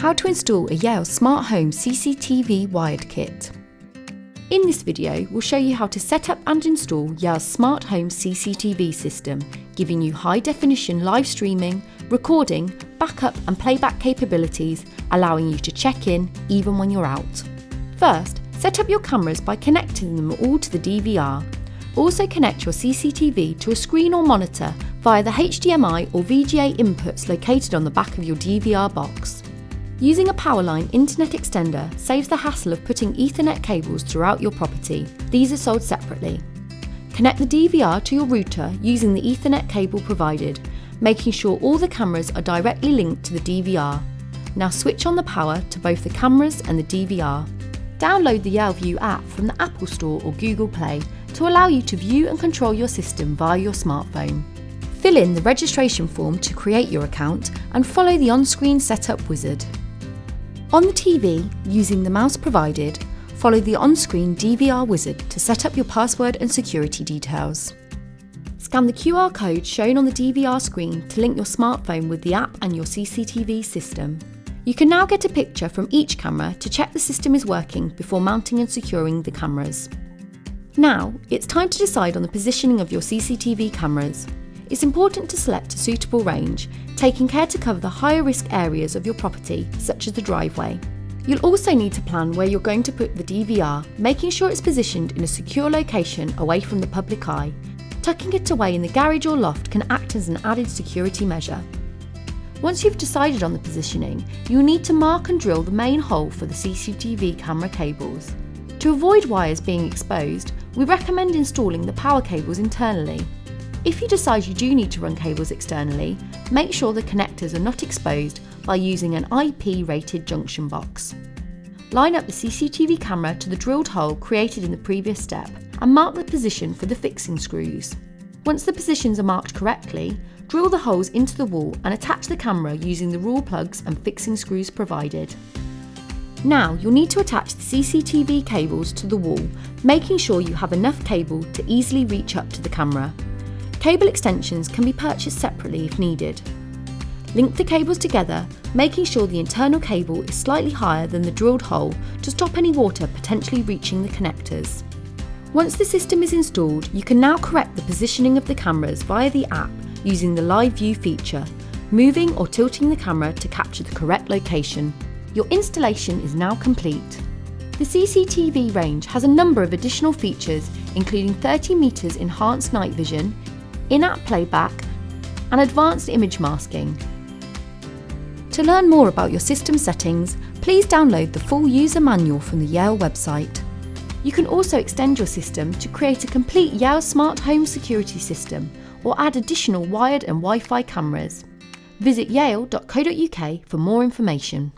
how to install a Yale Smart Home CCTV wired kit. In this video, we'll show you how to set up and install Yale's Smart Home CCTV system, giving you high-definition live streaming, recording, backup and playback capabilities, allowing you to check in even when you're out. First, set up your cameras by connecting them all to the DVR. Also connect your CCTV to a screen or monitor via the HDMI or VGA inputs located on the back of your DVR box. Using a powerline internet extender saves the hassle of putting Ethernet cables throughout your property. These are sold separately. Connect the DVR to your router using the Ethernet cable provided, making sure all the cameras are directly linked to the DVR. Now switch on the power to both the cameras and the DVR. Download the Yale View app from the Apple Store or Google Play to allow you to view and control your system via your smartphone. Fill in the registration form to create your account and follow the on-screen setup wizard. On the TV, using the mouse provided, follow the on-screen DVR wizard to set up your password and security details. Scan the QR code shown on the DVR screen to link your smartphone with the app and your CCTV system. You can now get a picture from each camera to check the system is working before mounting and securing the cameras. Now, it's time to decide on the positioning of your CCTV cameras. It's important to select a suitable range, taking care to cover the higher risk areas of your property, such as the driveway. You'll also need to plan where you're going to put the DVR, making sure it's positioned in a secure location away from the public eye. Tucking it away in the garage or loft can act as an added security measure. Once you've decided on the positioning, you'll need to mark and drill the main hole for the CCTV camera cables. To avoid wires being exposed, we recommend installing the power cables internally. If you decide you do need to run cables externally, make sure the connectors are not exposed by using an IP-rated junction box. Line up the CCTV camera to the drilled hole created in the previous step and mark the position for the fixing screws. Once the positions are marked correctly, drill the holes into the wall and attach the camera using the rule plugs and fixing screws provided. Now you'll need to attach the CCTV cables to the wall, making sure you have enough cable to easily reach up to the camera. Cable extensions can be purchased separately if needed. Link the cables together, making sure the internal cable is slightly higher than the drilled hole to stop any water potentially reaching the connectors. Once the system is installed, you can now correct the positioning of the cameras via the app using the Live View feature, moving or tilting the camera to capture the correct location. Your installation is now complete. The CCTV range has a number of additional features, including 30 meters enhanced night vision, in-app playback, and advanced image masking. To learn more about your system settings, please download the full user manual from the Yale website. You can also extend your system to create a complete Yale Smart Home security system or add additional wired and Wi-Fi cameras. Visit yale.co.uk for more information.